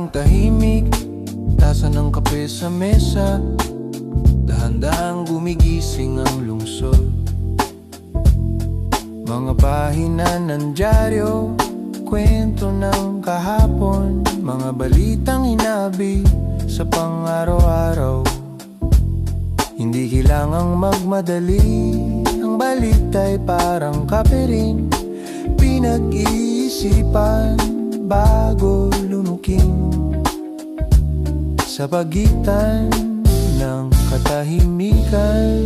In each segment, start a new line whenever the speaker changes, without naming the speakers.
ng tahimik, tasa ng kape sa mesa, dahan-dahang gumigising ang lungsod. Mga pahina ng dyaryo, kwento ng kahapon, mga balitang hinabi sa pang-araw-araw. Hindi kailangang magmadali, ang balita'y parang kape rin, pinag-iisipan bago lunukin. Sa pagitan ng katahimikan,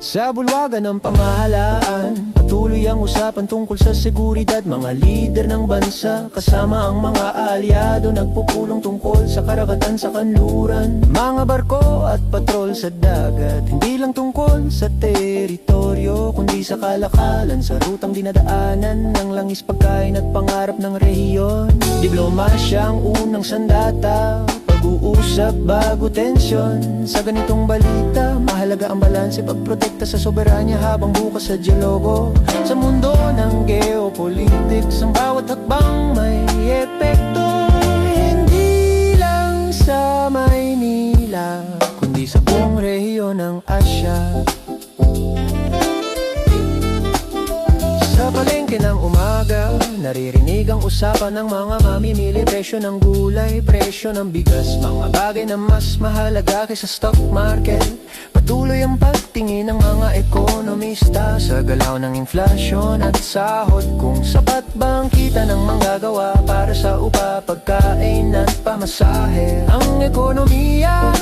sa bulwagan ng pamahalaan, patuloy ang usapan tungkol sa seguridad. Mga lider ng bansa, kasama ang mga aliado, nagpupulong tungkol sa karagatan sa kanluran. Mga barko at patrol sa dagat, hindi lang tungkol sa teritoryo, kundi sa kalakalan, sa rutang dinadaanan ng langis, pagkain at pangarap ng rehiyon. Diplomasya ang unang sandata, pag-uusap bago tensyon. Sa ganitong balita, mahalaga ang balanse, pagprotekta sa soberanya habang bukas sa dialogo. Sa mundo ng geopolitics, ang bawat hakbang may epekto, hindi lang sa Maynila, kundi sa buong rehiyon ng Asya. Sa palengke ng umaga, naririnig ang usapan ng mga mamimili. Presyo ng gulay, presyo ng bigas, mga bagay na mas mahalaga kaysa stock market. Patuloy ang pagtingin ng mga ekonomista sa galaw ng inflasyon at sahod, kung sapat ba ang kita ng manggagawa para sa upa, pagkain at pamasahe. Ang ekonomiya,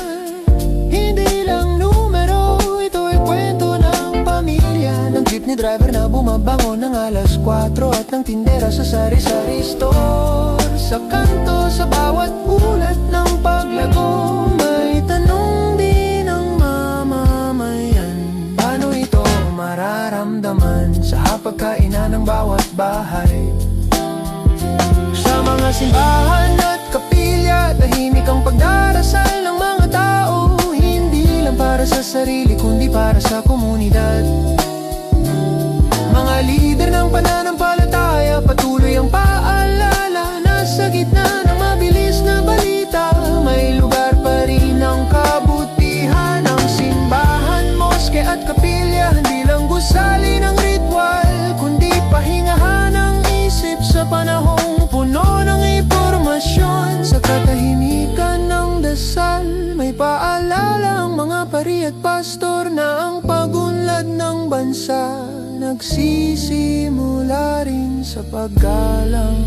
hindi lang numero, ito ay kwento ng pamilya, ng jeepney driver na bumabangon ng alas 4 at ng tindera sa sari-sari store. Sa kanto, sa bawat ulat ng paglago, may tanong din ang mamamayan. Paano ito mararamdaman sa hapagkainan ng bawat bahay? Sa mga simbahan at kapilya, tahimik ang pagdarasal ng mga tao, hindi lang para sa sarili kundi para sa komunidad. Mga lider ng pananampalataya, patuloy ang paalala na sa gitna ng mabilis na balita, may lugar pa rin ang kabutihan. Ang simbahan, moske at kapilya, hindi lang gusali ng ritual, kundi pahingahan ng isip sa panahong puno ng impormasyon. Sa katahimikan ng dasal, may paalala ang mga pari at pastor na ang pagunlad ng bansa nagsisimula rin sa paggalang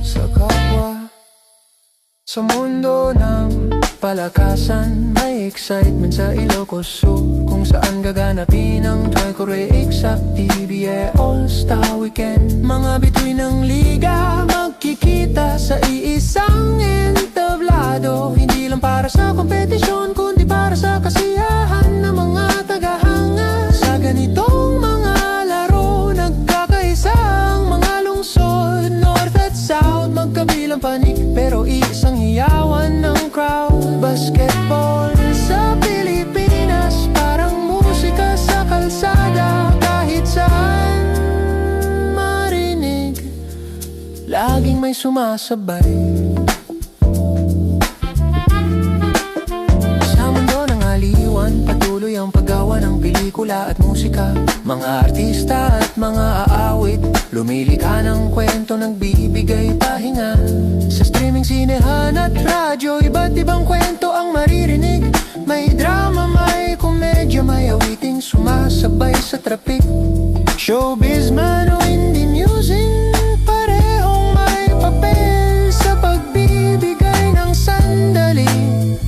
sa kapwa. Sa mundo ng palakasan, may excitement sa Ilocos Sur, kung saan gaganapin ang Twicore Exact PBA All-Star Weekend. Mga bituin ng liga magkikita sa iisang entablado, hindi lang para sa kompetisyon kundi para sa kasiyahan ng mga tagahanga. Sa ganitong mga laro, nagkakaisa ang mga lungsod, North at South, magkabilang panig pero isang hiyawan ng crowd. Basketball sa Pilipinas, parang musika sa kalsada, kahit saan marinig, laging may sumasabay. Sa mundo ng aliwan, patuloy ang paggawa ng pelikula at musika. Mga artista at mga aawit, lumilikha ng kwento, nagbibigay pahinga. Sa streaming, sinehan at radyo, iba't ibang kwento ang maririnig. May drama, may komedya, may awiting sumasabay sa traffic. Showbiz man o indie music, parehong may papel sa pagbibigay ng sandali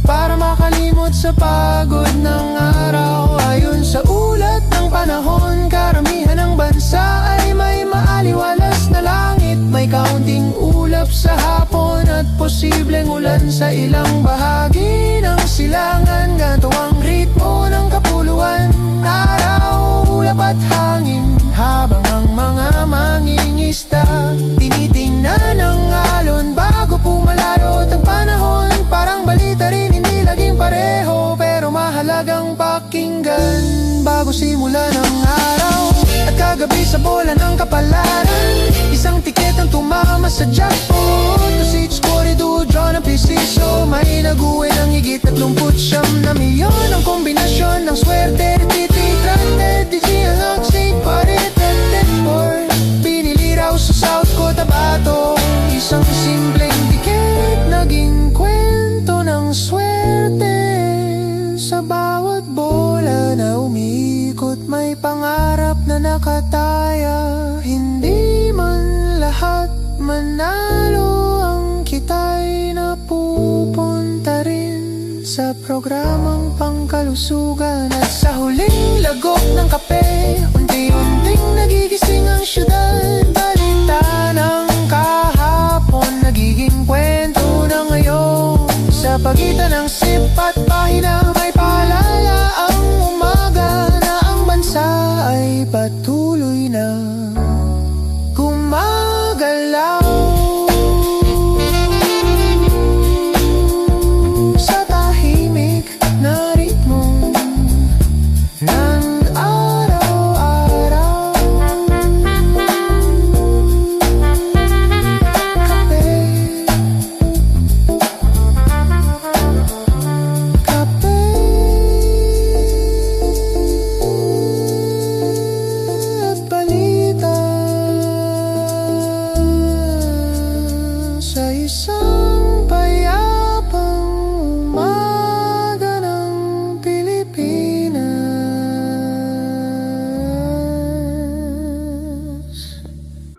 para makalimot sa pagod ng araw. Ayon sa ulat ng panahon, karamihan ng bansa ay may maaliwalas na langit. May kaunting ulap sa hapon at posibleng ulan sa ilang bahagi ng silangan. Ganito ang ritmo ng kapuluan, araw, ulap at hangin, habang ang mga mangingista tinitingnan ang alon bago pumalaro ang panahon. Parang balita rin, hindi laging pareho, pero mahalagang pakinggan bago simulan ang araw. At kagabi sa bola ng kapalaran, isang tiket ang sa jackpot. Tusits ko rido, draw ng pisiso. May nag-uwi ng higit 39 na milyon. Ang kombinasyon ng swerte, titi, trate, digi, ang aksig, parit, at network. Binili raw sa South Cotabato, isang simpleng tiket, naging kwento ng swerte. Sa bawat bola na umikot, may pangarap na nakataya. Hindi man lahat manalo, ang kita'y napupunta rin sa programang pangkalusugan. At sa huling lagok ng kape, unti-unting nagigising ang syudad. Balita ng kahapon, nagiging kwento na ngayon. Sa pagitan ng sip at